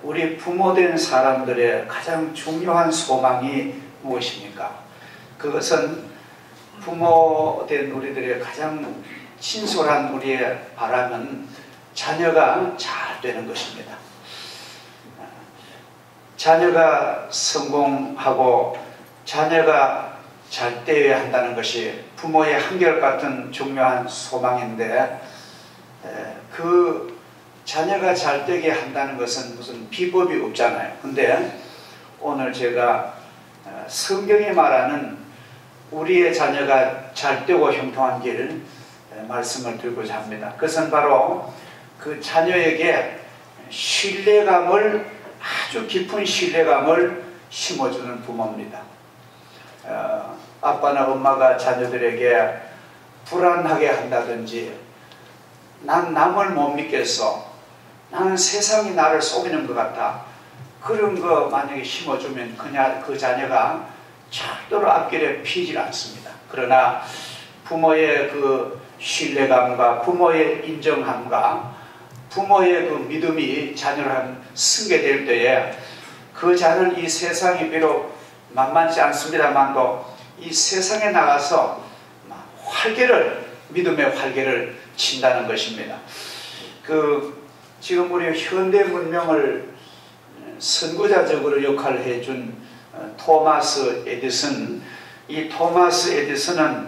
우리 부모된 사람들의 가장 중요한 소망이 무엇입니까? 그것은 부모된 우리들의 가장 진솔한 우리의 바람은 자녀가 잘 되는 것입니다. 자녀가 성공하고 자녀가 잘 되어야 한다는 것이 부모의 한결같은 중요한 소망인데, 그 자녀가 잘 되게 한다는 것은 무슨 비법이 없잖아요. 근데 오늘 제가 성경이 말하는 우리의 자녀가 잘 되고 형통한 길 말씀을 드리고자 합니다. 그것은 바로 그 자녀에게 신뢰감을, 아주 깊은 신뢰감을 심어주는 부모입니다. 아빠나 엄마가 자녀들에게 불안하게 한다든지, 난 남을 못 믿겠어, 나는 세상이 나를 속이는 것 같아, 그런 거 만약에 심어주면 그냥 그 자녀가 절대로 앞길에 피질 않습니다. 그러나 부모의 그 신뢰감과 부모의 인정함과 부모의 그 믿음이 자녀를 승계될 때에 그 자녀는 이 세상이 비록 만만치 않습니다만도 이 세상에 나가서 믿음의 활개를 친다는 것입니다. 지금 우리 현대 문명을 선구자적으로 역할을 해준 토마스 에디슨, 이 토마스 에디슨은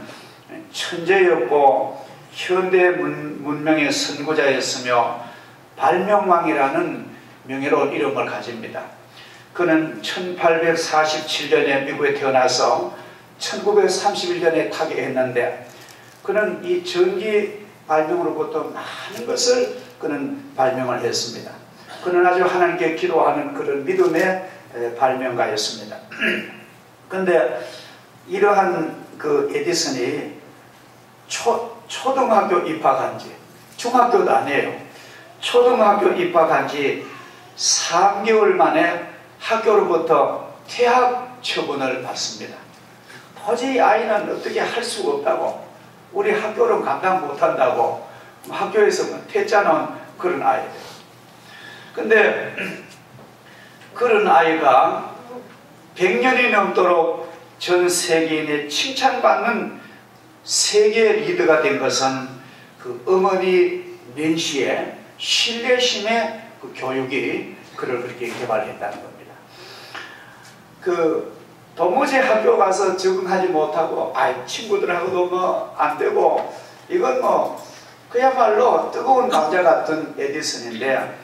천재였고 현대 문명의 선구자였으며 발명왕이라는 명예로운 이름을 가집니다. 그는 1847년에 미국에 태어나서 1931년에 타계했는데, 그는 이 전기 발명으로부터 많은 것을 그는 발명을 했습니다. 그는 아주 하나님께 기도하는 그런 믿음의 발명가였습니다. 그런데 이러한 그 에디슨이 초등학교 입학한 지, 중학교도 아니에요, 초등학교 입학한 지 3개월 만에 학교로부터 퇴학 처분을 받습니다. 도저히 아이는 어떻게 할 수가 없다고, 우리 학교를 감당 못한다고 학교에서 퇴짜는 그런 아이들. 근데 그런 아이가 100년이 넘도록 전 세계인의 칭찬받는 세계 리더가 된 것은 그 어머니 낸시의 신뢰심의 그 교육이 그를 그렇게 개발했다는 겁니다. 도무지 학교 가서 적응하지 못하고 친구들하고도 뭐 안 되고, 이건 그야말로 뜨거운 감자 같은 에디슨인데,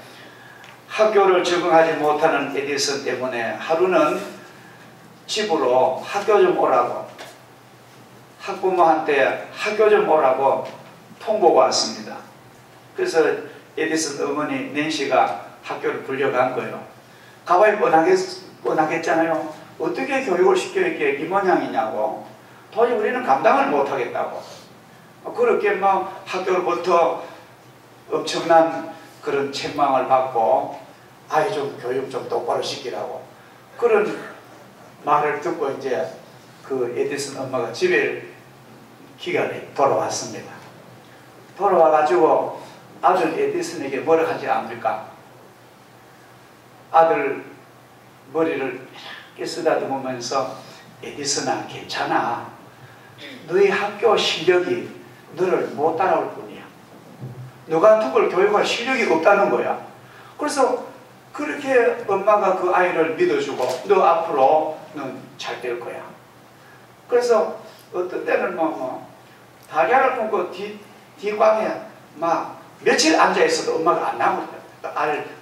학교를 적응하지 못하는 에디슨 때문에 하루는 집으로 학교 좀 오라고, 학부모한테 학교 좀 오라고 통보가 왔습니다. 그래서 에디슨 어머니 낸시가 학교를 불려간 거예요. 가봐야 뻔하겠잖아요. 어떻게 교육을 시켜 이렇게 이 모양이냐고, 도저히 우리는 감당을 못하겠다고. 그렇게 막 학교로부터 엄청난 그런 책망을 받고, 아이 좀 교육 좀 똑바로 시키라고, 그런 말을 듣고 이제 그 에디슨 엄마가 집에 기간에 돌아왔습니다. 돌아와가지고 아들 에디슨에게 뭐라 하지 않습니까? 아들 머리를 이렇게 쓰다듬으면서, 에디슨아 괜찮아, 너희 학교 실력이 너를 못 따라올 뿐이야. 너가 누굴 교육할 실력이 없다는 거야. 그래서 그렇게 엄마가 그 아이를 믿어주고, 너 앞으로 넌 잘 될 거야. 그래서 어떤 때는 다리를 끊고 뒷광에 막 며칠 앉아있어도 엄마가 안 나오거든.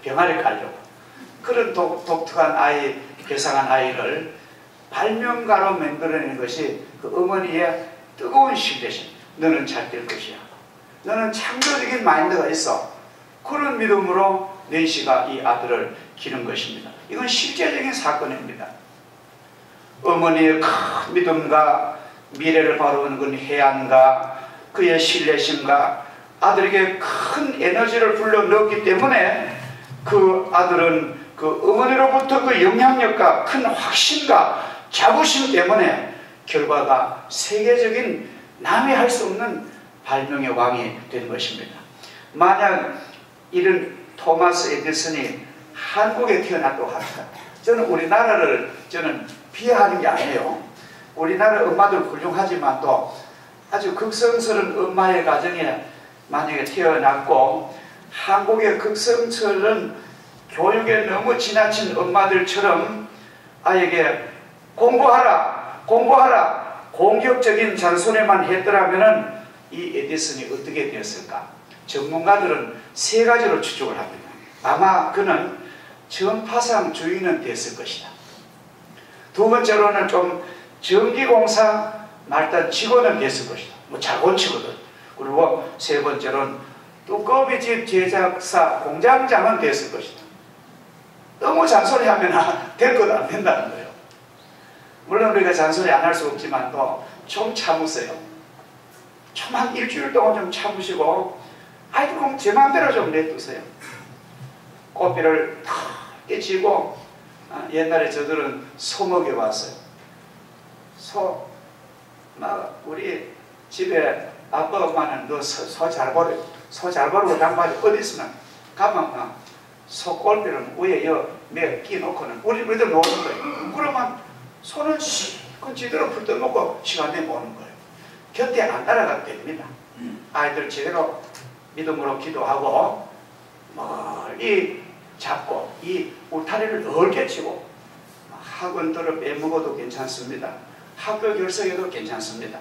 병아리 깔려고. 그런 독특한 아이, 괴상한 아이를 발명가로 만들어내는 것이 그 어머니의 뜨거운 신뢰심. 너는 잘 될 것이야, 너는 창조적인 마인드가 있어. 그런 믿음으로 낸시가 이 아들을 기른 것입니다. 이건 실제적인 사건입니다. 어머니의 큰 믿음과 미래를 바라보는 그 해안과 그의 신뢰심과 아들에게 큰 에너지를 불러넣었기 때문에 그 아들은 그 어머니로부터 그 영향력과 큰 확신과 자부심 때문에 결과가 세계적인 남이 할 수 없는 발명의 왕이 된 것입니다. 만약 이런 토마스 에디슨이 한국에 태어났다고 합니다. 저는 우리나라를 비하하는 게 아니에요. 우리나라 엄마들 훌륭하지만 또 아주 극성스러운 엄마의 가정에 만약에 태어났고, 한국의 극성스러운 교육에 너무 지나친 엄마들처럼 아이에게 공부하라 공격적인 잔소리만 했더라면 이 에디슨이 어떻게 되었을까? 전문가들은 세 가지로 추측을 합니다. 아마 그는 전파상주의는 됐을 것이다. 두 번째로는 좀 전기공사 말단 직원은 됐을 것이다. 뭐 자본치거든. 그리고 세 번째로는 두꺼비집 제작사 공장장은 됐을 것이다. 너무 잔소리하면 될 것 안 된다는 거예요. 물론 우리가 잔소리 안 할 수 없지만 또 좀 참으세요. 좀 한 일주일 동안 좀 참으시고, 아이고 그럼 제 마음대로 좀 내두세요. 꽃비를 탁 깨치고, 옛날에 저들은 소 먹여봤어요. 우리 집에 아빠 엄마는 너 소 잘 버리고 당바지 어디 있으면 가면 소 꼴비를 위에 매 끼놓고는 우리들 노는 거예요. 그러면 소는 실컷 제대로 풀떠먹고 시간 내면 오는 거예요. 곁에 안 따라가도 됩니다. 아이들 제대로 믿음으로 기도하고 멀리 잡고 이 울타리를 넓게 치고 학원들을 빼먹어도 괜찮습니다. 학교 결석에도 괜찮습니다.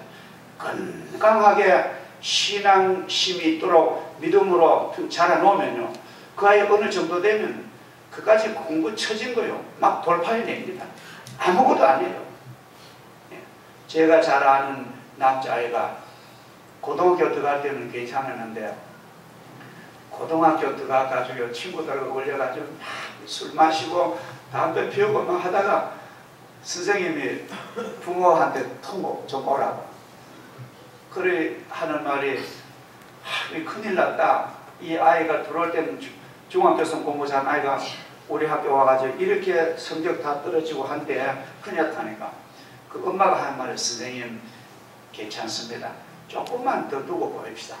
건강하게 신앙심이 있도록 믿음으로 자라놓으면요, 그 아이 어느 정도 되면 그까지 공부 처진 거요 막 돌파해냅니다. 아무것도 아니에요. 제가 잘 아는 남자아이가 고등학교 들어갈 때는 괜찮았는데, 고등학교 들어가가지고 친구들하고 올려가지고 술 마시고 담배 피우고 막 하다가 선생님이 부모한테 통보 좀 오라고 그래 하는 말이, 큰일 났다. 이 아이가 들어올 때는 중학교에서 공부 잘한 아이가 우리 학교 와가지고 이렇게 성적 다 떨어지고 한데 큰일 났다니까. 그 엄마가 한 말을, 선생님 괜찮습니다. 조금만 더 두고 보입시다.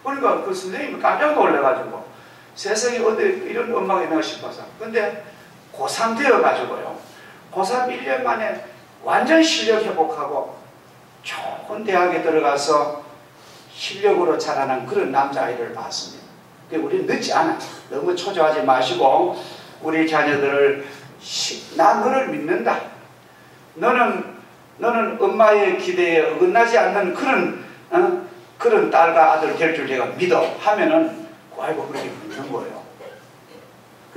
그러니까 그 선생님이 깜짝 놀래가지고 세상에 어디 이런 엄마가 있나 싶어서. 근데 고3 되어가지고요, 고3 1년 만에 완전 실력 회복하고 좋은 대학에 들어가서 실력으로 자라난 그런 남자아이를 봤습니다. 우리는 늦지 않아요. 너무 초조하지 마시고 우리 자녀들을 나 너를 믿는다. 너는 엄마의 기대에 어긋나지 않는 그런 딸과 아들 될 줄 내가 믿어 하면은 아이고 그렇게 믿는 거예요.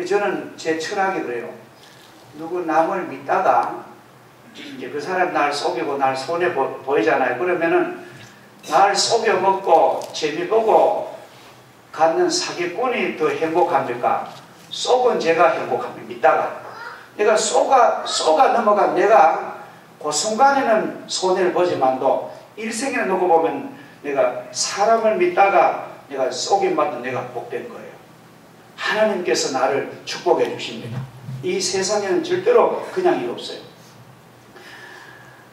저는 제 철학이 그래요. 누구 남을 믿다가 이제 그 사람 날 속이고 날 손해 보이잖아요. 그러면은 날 속여먹고 재미보고 갖는 사기꾼이 더 행복합니까? 속은 제가 행복합니다. 믿다가 내가 쏘가 넘어간 내가 그 순간에는 손해를 보지만도 일생에 놓고 보면 내가 사람을 믿다가 내가 속임받은 내가 복된 거예요. 하나님께서 나를 축복해 주십니다. 이 세상에는 절대로 그냥 일 없어요.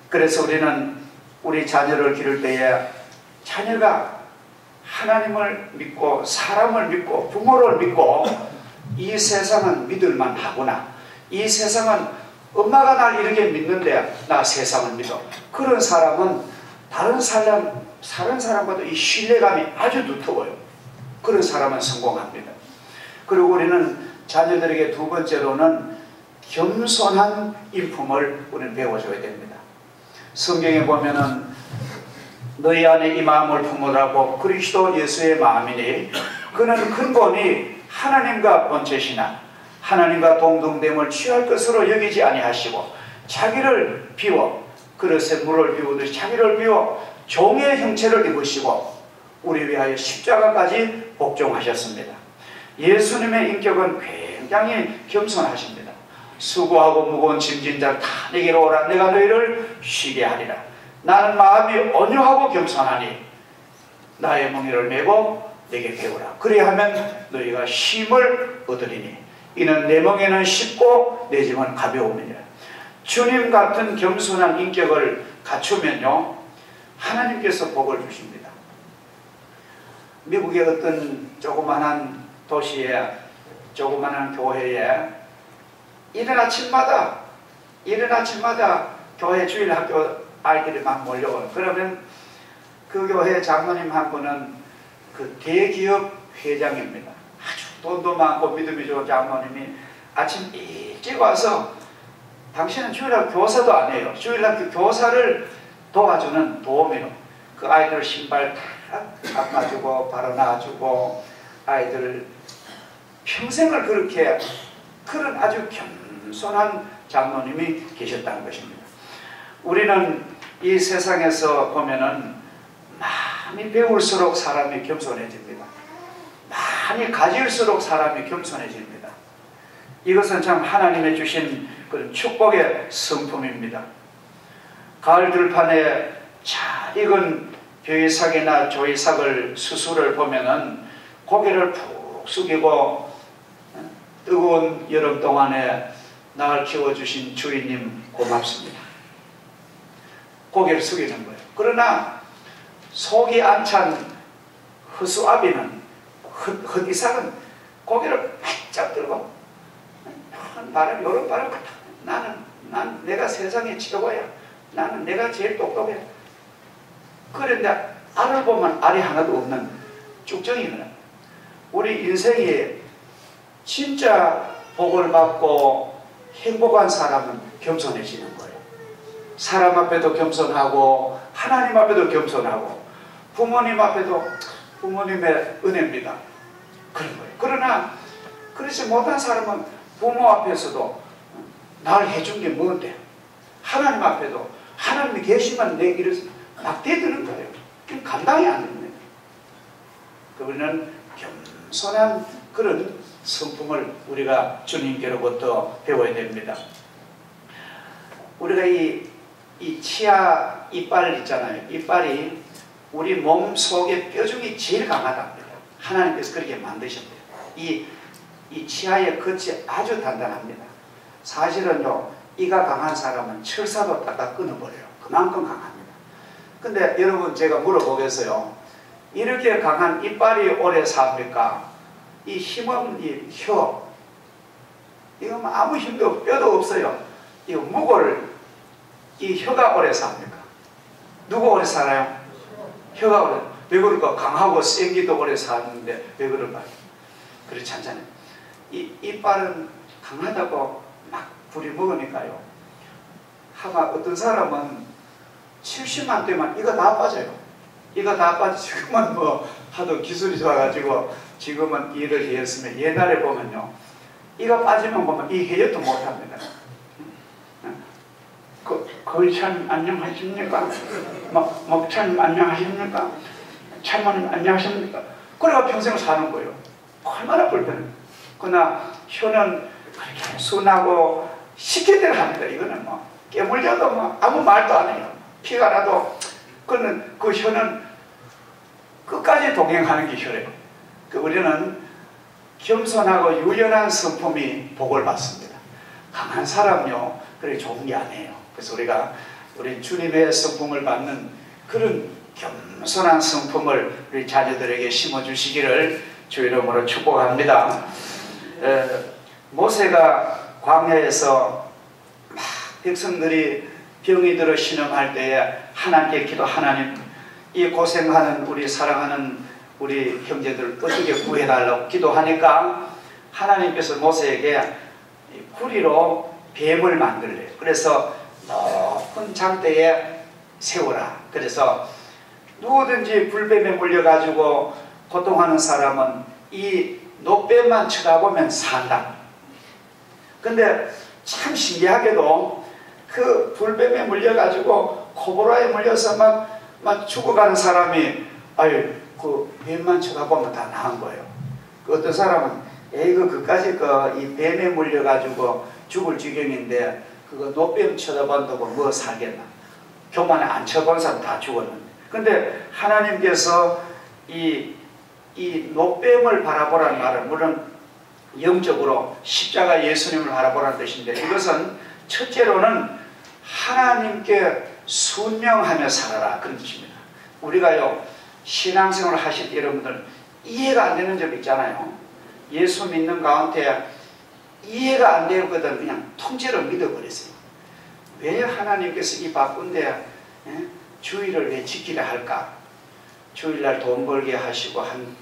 그래서 우리는 우리 자녀를 기를 때에 자녀가 하나님을 믿고 사람을 믿고 부모를 믿고 이 세상은 믿을만 하구나, 이 세상은 엄마가 날 이렇게 믿는데 나 세상을 믿어, 그런 사람은 다른 사람보다 이 신뢰감이 아주 두터워요. 그런 사람은 성공합니다. 그리고 우리는 자녀들에게 두 번째로는 겸손한 인품을 우리는 배워줘야 됩니다. 성경에 보면은 너희 안에 이 마음을 품으라고 그리스도 예수의 마음이니 그는 근본이 하나님과 본체시나 하나님과 동등됨을 취할 것으로 여기지 아니하시고 자기를 비워 그릇에 물을 비우듯이 자기를 비워 종의 형체를 입으시고 우리 위하여 십자가까지 복종하셨습니다. 예수님의 인격은 굉장히 겸손하십니다. 수고하고 무거운 짐진 자 다 내게로 오라, 내가 너희를 쉬게 하리라. 나는 마음이 온유하고 겸손하니 나의 멍에를 메고 내게 배우라. 그리하면 너희가 쉼을 얻으리니 이는 내 멍에는 쉽고 내 짐은 가벼움이니라. 주님 같은 겸손한 인격을 갖추면요 하나님께서 복을 주십니다. 미국의 어떤 조그만한 도시에 조그마한 교회에 이른 아침마다 교회 주일학교 아이들이 막 몰려와요. 그러면 그 교회 장로님 한 분은 그 대기업 회장입니다. 아주 돈도 많고 믿음이 좋은 장로님이 아침 일찍 와서 당신은 주일학교 교사도 아니에요. 주일학교 교사를 도와주는 도우미로 그 아이들 신발 다 닦아주고 바르놔주고 아이들 평생을 그렇게 그런 아주 겸손한 장로님이 계셨다는 것입니다. 우리는 이 세상에서 보면은 많이 배울수록 사람이 겸손해집니다. 많이 가질수록 사람이 겸손해집니다. 이것은 참 하나님의 주신 그런 축복의 성품입니다. 가을 들판에 잘 익은 벼이삭이나 조이삭을 수수를 보면은 고개를 푹 숙이고 뜨거운 여름 동안에 날 키워주신 주인님 고맙습니다. 고개를 숙이는 거예요. 그러나 속이 안 찬 허수아비는 헛이삭은 고개를 바짝 들고 바람, 여름 바람 난 내가 세상에 최고야. 나는 내가 제일 똑똑해. 그런데 알을 보면 알이 하나도 없는 쭉정이거든. 우리 인생이 진짜 복을 받고 행복한 사람은 겸손해지는 거예요. 사람 앞에도 겸손하고 하나님 앞에도 겸손하고 부모님 앞에도 부모님의 은혜입니다. 그런 거예요. 그러나 그렇지 못한 사람은 부모 앞에서도 날 해준 게 뭔데? 하나님 앞에도 하나님이 계시면 내 일을 막 대드는 거예요. 감당이 안 됩니다. 우리는 겸손한 그런 성품을 우리가 주님께로부터 배워야 됩니다. 우리가 이 치아 이빨 있잖아요. 이빨이 우리 몸 속의 뼈 중에 제일 강하답니다. 하나님께서 그렇게 만드셨대요. 이 치아의 끝이 아주 단단합니다. 사실은요, 이가 강한 사람은 철사도 딱딱 끊어버려요. 그만큼 강합니다. 근데 여러분 제가 물어보겠어요. 이렇게 강한 이빨이 오래 삽니까? 이 힘없는 이 혀, 이거 아무 힘도 없고 뼈도 없어요. 이 묵을 이 혀가 오래 삽니까? 누가 오래 살아요? 혀가 오래. 왜 그럴까? 강하고 생기도 오래 사는데 왜 그럴까요? 그렇지 않잖아요. 이 이빨은 강하다고 막 불이 먹으니까요. 하마 어떤 사람은 70만 되면 이거 다 빠져요. 이거 다 빠져. 지금은 뭐 하도 기술이 좋아가지고 지금은 일을 했으면 옛날에 보면요. 이거 빠지면 보면 이 해역도 못합니다. 거의찬 안녕하십니까? 먹찬 안녕하십니까? 참모님 안녕하십니까? 그래가 평생 사는 거예요. 얼마나 불편해요. 그러나 혀는 그렇게 순하고 시킨 대로 합니다. 이거는 뭐 깨물려도 뭐 아무 말도 안 해요. 피가 나도 그는 그 혀는 끝까지 동행하는 게 혀래요. 우리는 겸손하고 유연한 성품이 복을 받습니다. 강한 사람요 그렇게 좋은 게 아니에요. 그래서 우리 주님의 성품을 받는 그런 겸손한 성품을 우리 자녀들에게 심어주시기를 주 이름으로 축복합니다. 모세가 광야에서 막 백성들이 병이 들어 신음할 때에 하나님께 기도, 하나님 이 고생하는 우리 사랑하는 우리 형제들 어떻게 구해달라고 기도하니까 하나님께서 모세에게 구리로 뱀을 만들래요. 그래서 높은 장대에 세우라. 그래서 누구든지 불뱀에 물려가지고 고통하는 사람은 이 노뱀만 쳐다보면 산다. 근데 참 신기하게도 그 불뱀에 물려가지고 코브라에 물려서 막 죽어가는 사람이 아유 그 뱀만 쳐다보면 다 나은 거예요. 그 어떤 사람은 에이그 그까지 이 뱀에 물려가지고 죽을 지경인데 그거 노뱀 쳐다본다고 뭐 살겠나. 교만에 안 쳐본 사람 다 죽었는데. 근데 하나님께서 이 노뱀을 바라보라는 말은 물론 영적으로 십자가 예수님을 바라보라는 뜻인데 이것은 첫째로는 하나님께 순명하며 살아라 그런 뜻입니다. 우리가요 신앙생활을 하실 때 여러분들 이해가 안 되는 점 있잖아요. 예수 믿는 가운데 이해가 안 되거든 그냥 통째로 믿어버렸어요. 왜 하나님께서 이 바쁜데 주일을 왜 지키려 할까? 주일날 돈 벌게 하시고 한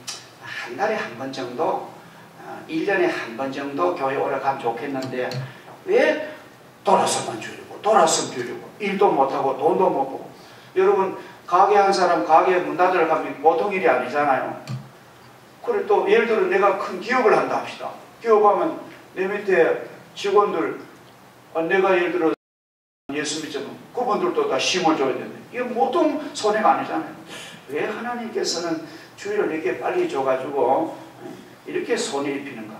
달에 한 번 정도 1년에 한 번 정도 교회 오래 가면 좋겠는데 왜 돌아서만 줄이고 일도 못하고 돈도 못 벌고. 여러분 가게 한 사람 가게 문 닫으러 가면 보통 일이 아니잖아요. 그래 또 예를 들어 내가 큰 기업을 한다 합시다. 기업하면 내 밑에 직원들 내가 예를 들어 예수 믿자면 그분들도 다 힘을 줘야 되는데 이거 보통 손해가 아니잖아요. 왜 하나님께서는 주일을 이렇게 빨리 줘가지고 이렇게 손해 입히는가?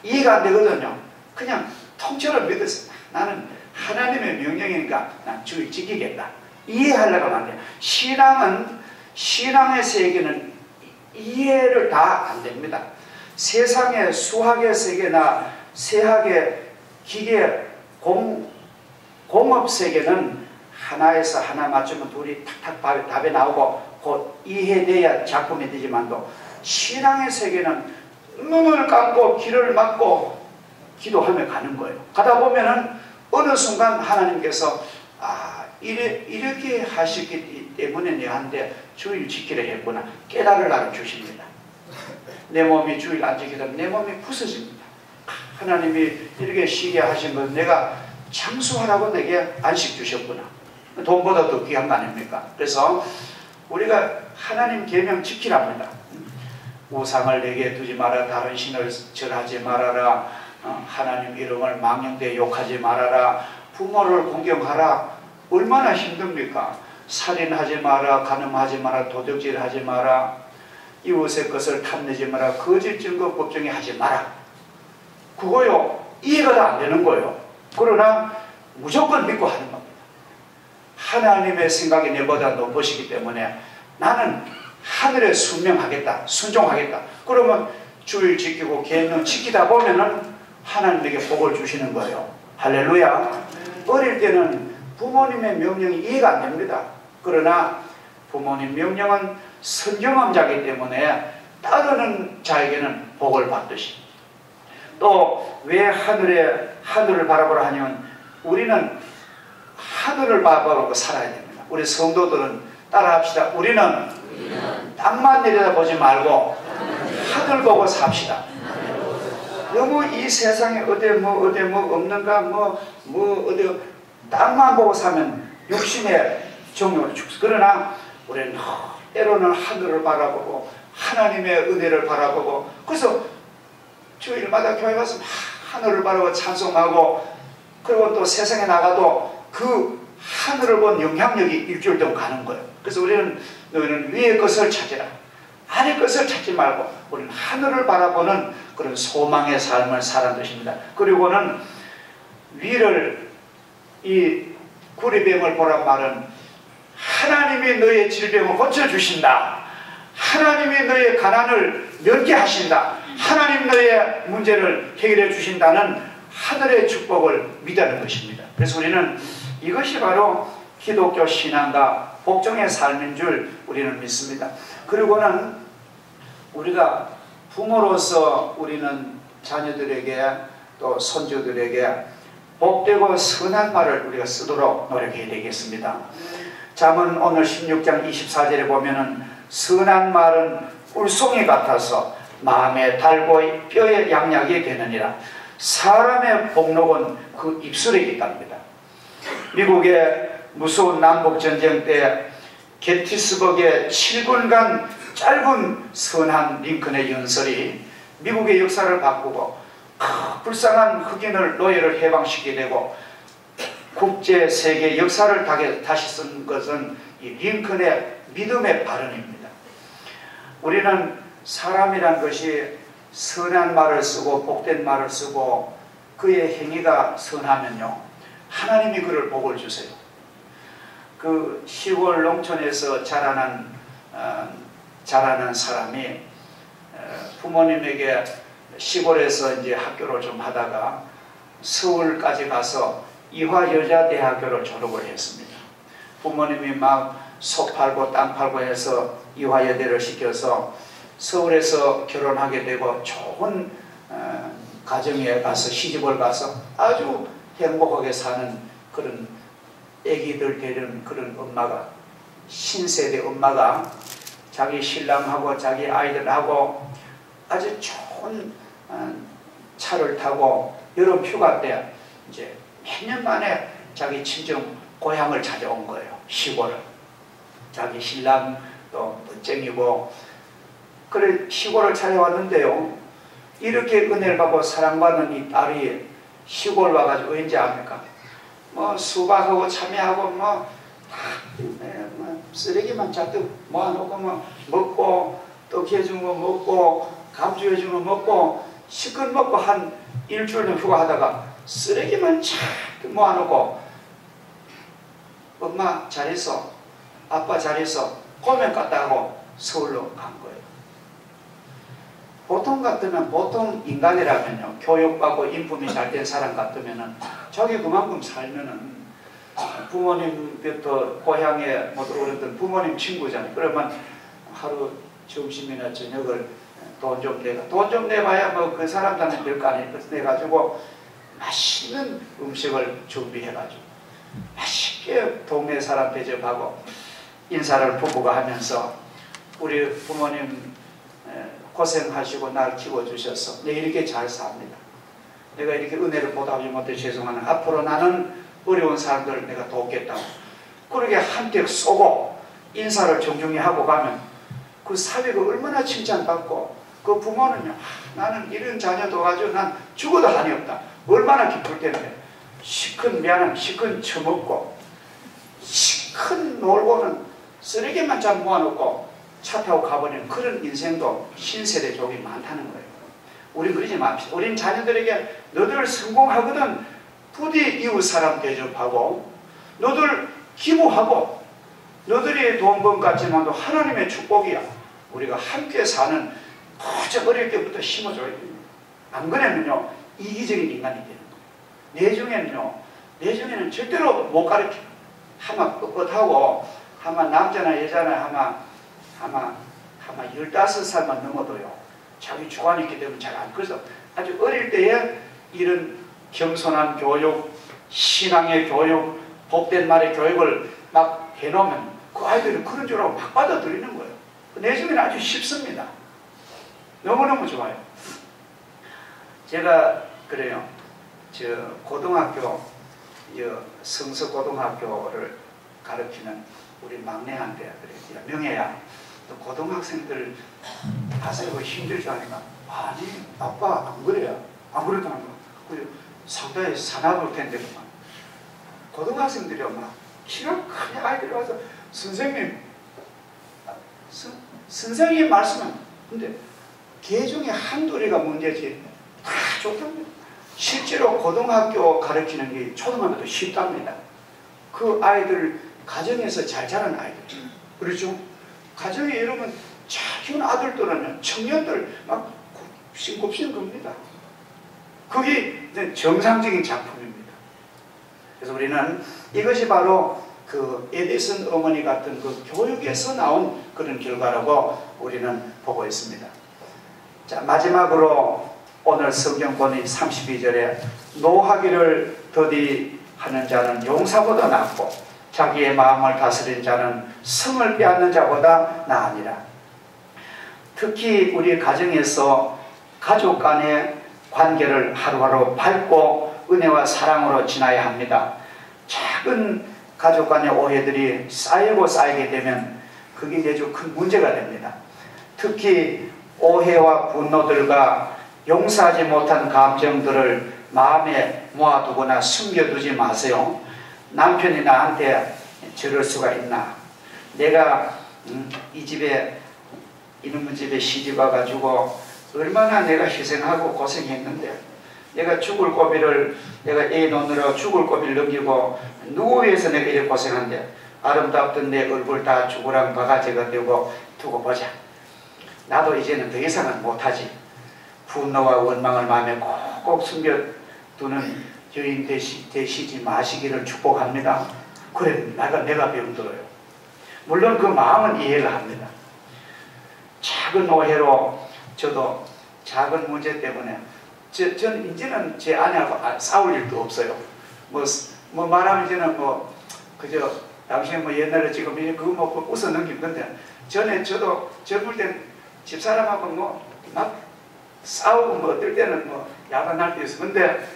이해가 안 되거든요. 그냥 통째로 믿었어요. 나는 하나님의 명령이니까 난 주일 지키겠다. 이해하려고 하면 안 돼요. 신앙의 세계는 이해를 다 안 됩니다. 세상의 수학의 세계나 세학의 기계 공업 세계는 하나에서 하나 맞추면 둘이 탁탁 답이 나오고 곧 이해돼야 작품이 되지만도 신앙의 세계는 눈을 감고 귀를 막고 기도하며 가는 거예요. 가다 보면은 어느 순간 하나님께서 이렇게 하시기 때문에 내한테 주일 지키려 했구나 깨달을 날을 주십니다. 내 몸이 주일 안 지키면 내 몸이 부서집니다. 하나님이 이렇게 쉬게 하신 건 내가 장수하라고 내게 안식 주셨구나. 돈보다 더 귀한 거 아닙니까? 그래서 우리가 하나님 계명 지키랍니다. 우상을 내게 두지 마라. 다른 신을 절하지 말아라. 하나님 이름을 망령되이 욕하지 말아라. 부모를 공경하라. 얼마나 힘듭니까? 살인하지 마라. 간음하지 마라. 도적질하지 마라. 이웃의 것을 탐내지 마라. 거짓 증거 법정에 하지 마라. 그거요 이해가 다 안 되는 거예요. 그러나 무조건 믿고 하는 겁니다. 하나님의 생각이 내보다 높으시기 때문에 나는 하늘에 순명하겠다. 순종하겠다. 그러면 주일 지키고 계명 지키다 보면은 하나님에게 복을 주시는 거예요. 할렐루야. 어릴 때는 부모님의 명령이 이해가 안 됩니다. 그러나 부모님 명령은 성경함자이기 때문에 따르는 자에게는 복을 받듯이. 또 왜 하늘을 바라보라 하냐면 우리는 하늘을 바라보고 살아야 됩니다. 우리 성도들은 따라합시다. 우리는 땅만 내려다보지 말고 하늘 보고 삽시다. 너무 이 세상에 어디 뭐 없는가 어디 땅만 보고 사면 육신의 정욕을 죽습니다. 그러나 우리는 때로는 하늘을 바라보고 하나님의 은혜를 바라보고 그래서 주일마다 교회 가서 하늘을 바라보고 찬송하고 그리고 또 세상에 나가도 그 하늘을 본 영향력이 일주일 동안 가는 거예요. 그래서 너희는 위의 것을 찾으라. 아래 것을 찾지 말고 우리는 하늘을 바라보는 그런 소망의 삶을 사는 것입니다. 그리고는 위를 이 구리뱀을 보란 말은 하나님이 너의 질병을 고쳐주신다. 하나님이 너의 가난을 면케 하신다. 하나님 너의 문제를 해결해 주신다는 하늘의 축복을 믿는 것입니다. 그래서 우리는 이것이 바로 기독교 신앙과 복종의 삶인 줄 우리는 믿습니다. 그리고는 우리가 부모로서 우리는 자녀들에게 또 손주들에게 복되고 선한 말을 우리가 쓰도록 노력해야 되겠습니다. 잠언 오늘 16장 24절에 보면은 선한 말은 꿀송이 같아서 마음에 달고 뼈에 양약이 되느니라. 사람의 복록은 그 입술에 있답니다. 미국의 무서운 남북전쟁 때 게티스버그의 7분간 짧은 선한 링컨의 연설이 미국의 역사를 바꾸고 불쌍한 흑인을 노예를 해방시키게 되고 국제 세계 역사를 다시 쓴 것은 이 링컨의 믿음의 발언입니다. 우리는 사람이란 것이 선한 말을 쓰고 복된 말을 쓰고 그의 행위가 선하면요 하나님이 그를 복을 주세요. 그 시골 농촌에서 자라난 사람이 부모님에게 시골에서 이제 학교를 좀 하다가 서울까지 가서 이화여자대학교를 졸업을 했습니다. 부모님이 막 속 팔고 땅 팔고 해서 이화여대를 시켜서 서울에서 결혼하게 되고 좋은 가정에 가서 시집을 가서 아주 행복하게 사는 그런 애기들 되는 그런 엄마가, 신세대 엄마가 자기 신랑하고 자기 아이들하고 아주 좋은 차를 타고 여름 휴가 때 이제 몇 년 만에 자기 친정 고향을 찾아온 거예요. 시골을. 자기 신랑도 멋쟁이고 그래 시골을 찾아왔는데요. 이렇게 은혜를 받고 사랑받는 이 딸이 시골 와가지고 왠지 압니까? 뭐 수박하고 참외하고 뭐 쓰레기만 잔뜩 모아놓고 뭐 먹고 떡 해준 거 먹고 감주 해준 거 먹고 시컷 먹고 한 일주일 휴가 하다가 쓰레기만 잔뜩 모아놓고 엄마 잘했어, 아빠 잘했어, 고멘 갔다 하고 서울로 간 거예요. 보통 같으면, 보통 인간이라면요, 교육받고 인품이 잘된 사람 같으면은 자기 그만큼 살면은 부모님부터 고향에 모두 어른들 부모님 친구잖아요. 그러면 하루 점심이나 저녁을 돈 좀 내봐야 뭐 그 사람들한테 별거 아니에요. 그래서 내가지고 맛있는 음식을 준비해가지고 맛있게 동네 사람 대접하고 인사를 부부가 하면서 우리 부모님 고생하시고 날 키워주셔서 내가 이렇게 잘 삽니다. 내가 이렇게 은혜를 보답하지 못해 죄송하는 앞으로 나는 어려운 사람들을 내가 돕겠다고 그렇게 한턱 쏘고 인사를 정중히 하고 가면 그 사위가 얼마나 칭찬받고 그 부모는요, 나는 이런 자녀도 가지고 난 죽어도 한이 없다. 얼마나 기쁠 텐데 시큰 미안함 시큰 처먹고 시큰 놀고는 쓰레기만 잘 모아놓고 차 타고 가버리는 그런 인생도 신세대 족이 많다는 거예요. 우린 그러지 맙시다. 우린 자녀들에게 너들 성공하거든 부디 이웃 사람 대접하고 너들 기부하고 너들이 돈 번 같지만도 하나님의 축복이야. 우리가 함께 사는 아주 어릴 때부터 심어줘야 됩니다. 안 그러면요 이기적인 인간이 되는 거예요. 내중에는 절대로 못 가르쳐. 하마 뻣뻣하고 하마 남자나 여자나 하마 15살만 넘어도요 자기 주관이 있기 때문에 잘 안. 그래서 아주 어릴 때에 이런 겸손한 교육, 신앙의 교육, 복된 말의 교육을 막 해놓으면 그 아이들은 그런 줄 알고 막 받아들이는 거예요. 내중에는 아주 쉽습니다. 너무너무 좋아요. 제가 그래요. 저 고등학교, 성서고등학교를 가르치는 우리 막내한테 그래요. 명예야. 또 고등학생들 가서 힘들지 않으니까 아니 아빠 안 그래요. 안 그렇다는 거. 상당히 사나울 텐데 고등학생들이 막 키가 큰 아이들이 와서 선생님 말씀은 근데 개 중에 한둘이가 문제지 다 좋답니다. 실제로 고등학교 가르치는 게 초등학교도 쉽답니다. 그 아이들 가정에서 잘 자란 아이들 그렇죠? 가정에 이러면 잘 키운 아들들은 청년들 막 굽신굽신 겁니다. 그게 정상적인 작품입니다. 그래서 우리는 이것이 바로 그 에디슨 어머니 같은 그 교육에서 나온 그런 결과라고 우리는 보고 있습니다. 자, 마지막으로 오늘 성경 본의 32절에 노하기를 더디하는 자는 용사보다 낫고 자기의 마음을 다스린 자는 성을 빼앗는 자보다 나으니라. 특히 우리 가정에서 가족 간의 관계를 하루하루 밝고 은혜와 사랑으로 지나야 합니다. 작은 가족 간의 오해들이 쌓이고 쌓이게 되면 그게 아주 큰 문제가 됩니다. 특히 오해와 분노들과 용서하지 못한 감정들을 마음에 모아두거나 숨겨두지 마세요. 남편이 나한테 저럴 수가 있나? 내가 이 집에 이놈의 집에 시집 와가지고 얼마나 내가 희생하고 고생했는데 내가 죽을 고비를 내가 애 놓느라 죽을 고비를 넘기고 누구 위해서 내가 이렇게 고생한데 아름답던 내 얼굴 다 죽으랑 바가지가 되고 두고 보자. 나도 이제는 더 이상은 못하지. 분노와 원망을 마음에 꼭꼭 숨겨두는 여인 되시지 마시기를 축복합니다. 그래 내가 병들어요. 물론 그 마음은 이해를 합니다. 작은 오해로 저도 작은 문제 때문에 저는 이제는 제 아내하고 싸울 일도 없어요. 뭐 말하면 이제는 뭐 그저 당시에 뭐 옛날에 지금 그거 뭐 웃어 넘긴 건데 전에 저도 젊을 땐 집사람하고 뭐 막 싸우고 뭐 어떨 때는 뭐 야단날 때 있어. 근데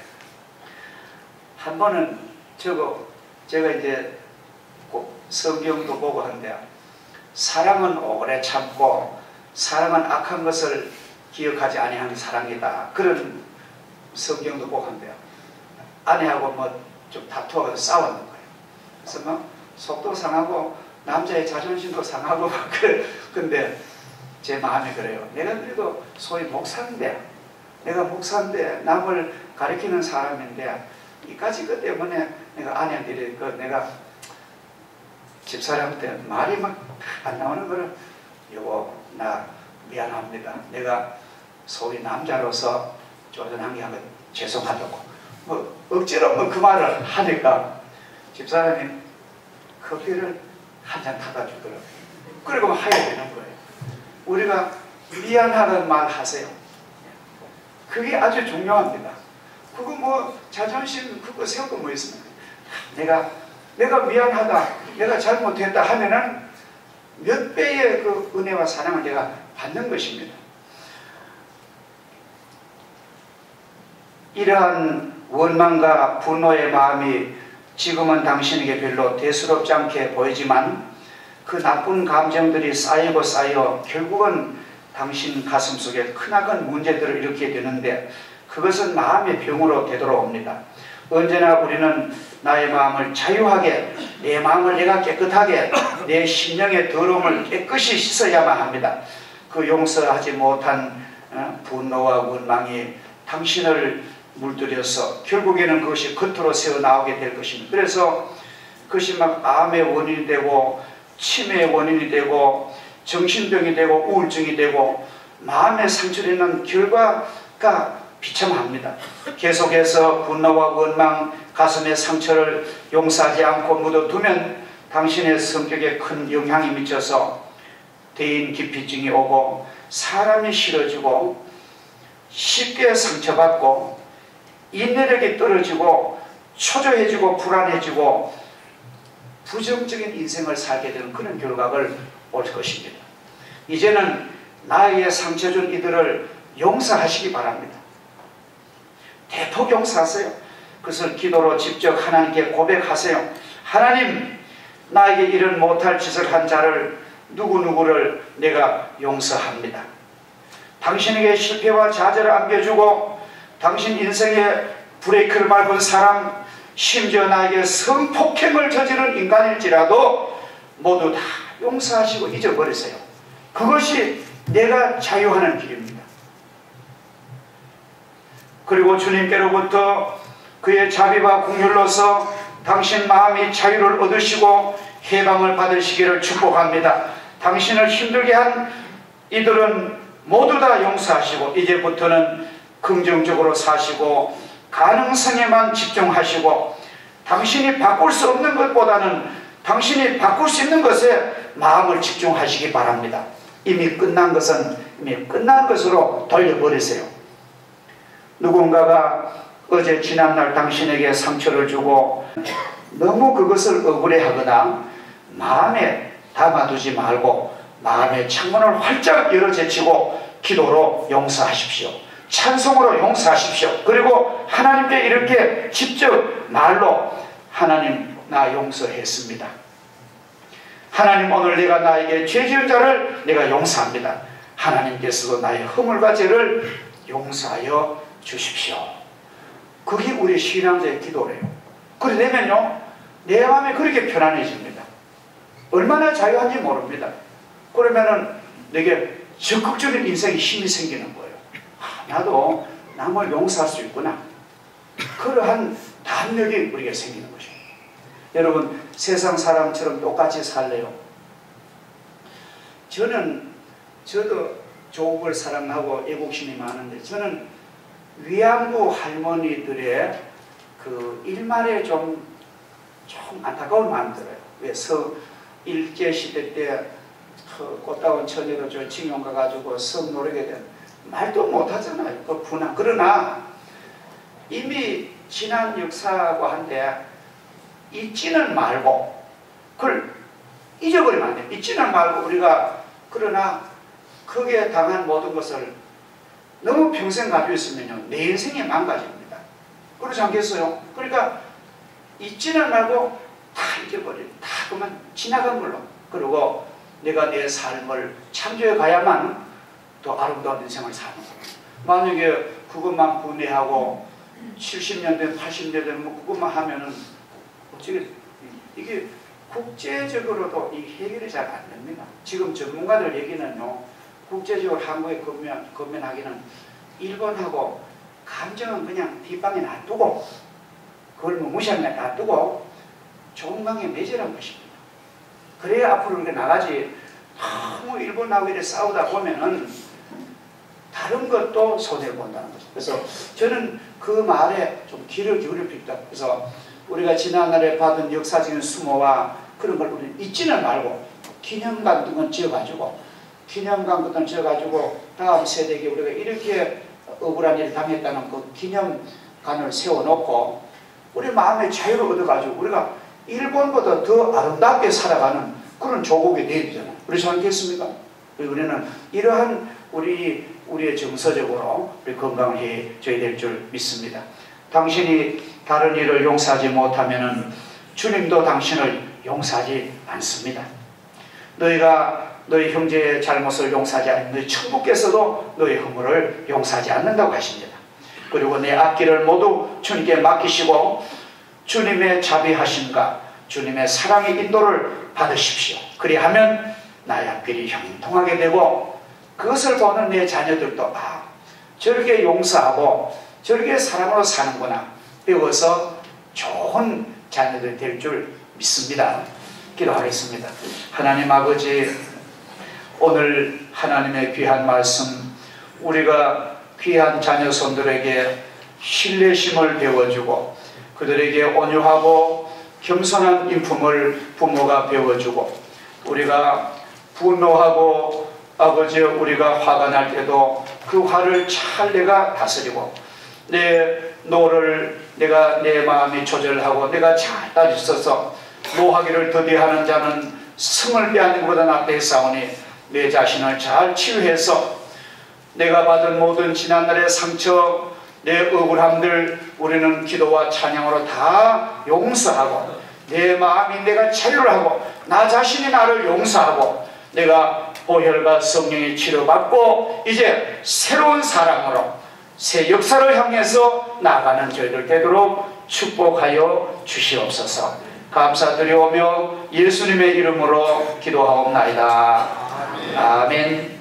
한 번은 제가 이제 성경도 보고 한데 사랑은 오래 참고 사랑은 악한 것을 기억하지 아니하는 사랑이다. 그런 성경도 보고 한대요. 아내하고 뭐 좀 다투어서 싸웠는 거예요. 그래서 막 속도 상하고 남자의 자존심도 상하고 막 그래. 근데 제 마음이 그래요. 내가 그래도 소위 목사인데 남을 가리키는 사람인데 이까지 것 때문에 내가 아내한테 내가 집사람한테 말이 막 안 나오는 거를 여보 나 미안합니다. 내가 소위 남자로서 쪼잔한 게 하면 죄송하다고 뭐 억지로 뭐 그 말을 하니까 집사람이 커피를 한 잔 타다 주더라고요. 그리고 하야 되는 거예요. 우리가 미안하다는 말 하세요. 그게 아주 중요합니다. 그거 뭐 자존심 그거 세울 거 뭐 있습니까? 내가 미안하다, 내가 잘못했다 하면은 몇 배의 그 은혜와 사랑을 내가 받는 것입니다. 이러한 원망과 분노의 마음이 지금은 당신에게 별로 대수롭지 않게 보이지만 그 나쁜 감정들이 쌓이고 쌓여 결국은 당신 가슴 속에 크나큰 문제들을 일으키게 되는데 그것은 마음의 병으로 되돌아옵니다. 언제나 우리는 나의 마음을 자유하게 내 마음을 내가 깨끗하게 내 심령의 더러움을 깨끗이 씻어야만 합니다. 그 용서하지 못한 분노와 원망이 당신을 물들여서 결국에는 그것이 겉으로 새어나오게 될 것입니다. 그래서 그것이 막 암의 원인이 되고 치매의 원인이 되고 정신병이 되고 우울증이 되고 마음의 상처를 있는 결과가 비참합니다. 계속해서 분노와 원망, 가슴의 상처를 용서하지 않고 묻어두면 당신의 성격에 큰 영향이 미쳐서 대인 기피증이 오고 사람이 싫어지고 쉽게 상처받고 인내력이 떨어지고 초조해지고 불안해지고 부정적인 인생을 살게 되는 그런 결과가 올 것입니다. 이제는 나에게 상처 준 이들을 용서하시기 바랍니다. 대폭 용서하세요. 그것을 기도로 직접 하나님께 고백하세요. 하나님, 나에게 이런 못할 짓을 한 자를 누구누구를 내가 용서합니다. 당신에게 실패와 좌절을 안겨주고 당신 인생에 브레이크를 밟은 사람, 심지어 나에게 성폭행을 저지른 인간일지라도 모두 다 용서하시고 잊어버리세요. 그것이 내가 자유하는 길입니다. 그리고 주님께로부터 그의 자비와 긍휼로서 당신 마음이 자유를 얻으시고 해방을 받으시기를 축복합니다. 당신을 힘들게 한 이들은 모두 다 용서하시고 이제부터는 긍정적으로 사시고 가능성에만 집중하시고 당신이 바꿀 수 없는 것보다는 당신이 바꿀 수 있는 것에 마음을 집중하시기 바랍니다. 이미 끝난 것은 이미 끝난 것으로 돌려버리세요. 누군가가 어제 지난날 당신에게 상처를 주고 너무 그것을 억울해하거나 마음에 담아두지 말고 마음의 창문을 활짝 열어 제치고 기도로 용서하십시오. 찬송으로 용서하십시오. 그리고 하나님께 이렇게 직접 말로 하나님, 나 용서했습니다. 하나님, 오늘 내가 나에게 죄 지은 자를 내가 용서합니다. 하나님께서도 나의 허물과 죄를 용서하여 주십시오. 그게 우리 신앙자의 기도래요. 그래 되면요 내 마음이 그렇게 편안해집니다. 얼마나 자유한지 모릅니다. 그러면은 내게 적극적인 인생의 힘이 생기는 거예요. 나도 남을 용서할 수 있구나. 그러한 담력이 우리에게 생기는 것입니다. 여러분, 세상 사람처럼 똑같이 살래요? 저도 조국을 사랑하고 애국심이 많은데 저는 위안부 할머니들의 그 일말에 좀 안타까운 마음이 들어요. 왜 일제시대 때 꽃다운 처녀도 저 징용 가가지고 성 노리게 된 말도 못하잖아요. 그 분한. 그러나 이미 지난 역사하고 한데 잊지는 말고 그걸 잊어버리면 안 돼. 잊지는 말고 우리가 그러나 거기에 당한 모든 것을 너무 평생 가지고 있으면요 내 인생이 망가집니다. 그렇지 않겠어요? 그러니까 잊지는 말고 다 잊어버리고 다 그만 지나간 걸로. 그리고 내가 내 삶을 창조해 가야만 더 아름다운 인생을 사는 거예요. 만약에 그것만 분해하고 70년대 80년대 뭐 그것만 하면은 어떻게 이게 국제적으로도 이 해결이 잘 안 됩니다. 지금 전문가들 얘기는요 국제적으로 한국에 건면하기는 일본하고 감정은 그냥 뒷방에 놔두고 그걸 뭐 무시하면 놔두고 좋은 방에 매질한 것입니다. 그래야 앞으로 우리가 나가지. 너무 일본하고 이렇게 싸우다 보면은 다른 것도 손해본다는 거죠. 그래서 저는 그 말에 좀 귀를 기울일 필요가 있다. 그래서 우리가 지난날에 받은 역사적인 수모와 그런 걸 우리는 잊지는 말고 기념관 같은 건 지어가지고 기념관 같은 건 지어가지고 다음 세대에게 우리가 이렇게 억울한 일을 당했다는 그 기념관을 세워놓고 우리 마음의 자유를 얻어가지고 우리가 일본보다 더 아름답게 살아가는 그런 조국이 되어야 되잖아요. 그렇지 않겠습니까? 우리는 이러한 우리의 정서적으로 우리 건강을 해줘야 될 줄 믿습니다. 당신이 다른 일을 용서하지 못하면 주님도 당신을 용서하지 않습니다. 너희가 너희 형제의 잘못을 용서하지 않으면 너희 천부께서도 너희 허물을 용서하지 않는다고 하십니다. 그리고 내 앞길을 모두 주님께 맡기시고 주님의 자비하심과 주님의 사랑의 인도를 받으십시오. 그리하면 나의 앞길이 형통하게 되고 그것을 보는 내 자녀들도 저렇게 용서하고 저렇게 사랑으로 사는구나 배워서 좋은 자녀들이 될 줄 믿습니다. 기도하겠습니다. 하나님 아버지, 오늘 하나님의 귀한 말씀 우리가 귀한 자녀 손들에게 신뢰심을 배워주고 그들에게 온유하고 겸손한 인품을 부모가 배워주고 우리가 분노하고 아버지 우리가 화가 날 때도 그 화를 잘 내가 다스리고 내 노를 내가 내 마음이 조절하고 내가 잘 따지셔서 노하기를 더디하는 자는 성을 빼앗는 것보다 낫게 싸우니 내 자신을 잘 치유해서 내가 받은 모든 지난날의 상처 내 억울함들 우리는 기도와 찬양으로 다 용서하고 내 마음이 내가 자유를 하고 나 자신이 나를 용서하고 내가 보혈과 성령의 치료받고 이제 새로운 사랑으로 새 역사를 향해서 나가는 저희들 되도록 축복하여 주시옵소서. 감사드리오며 예수님의 이름으로 기도하옵나이다. 아멘.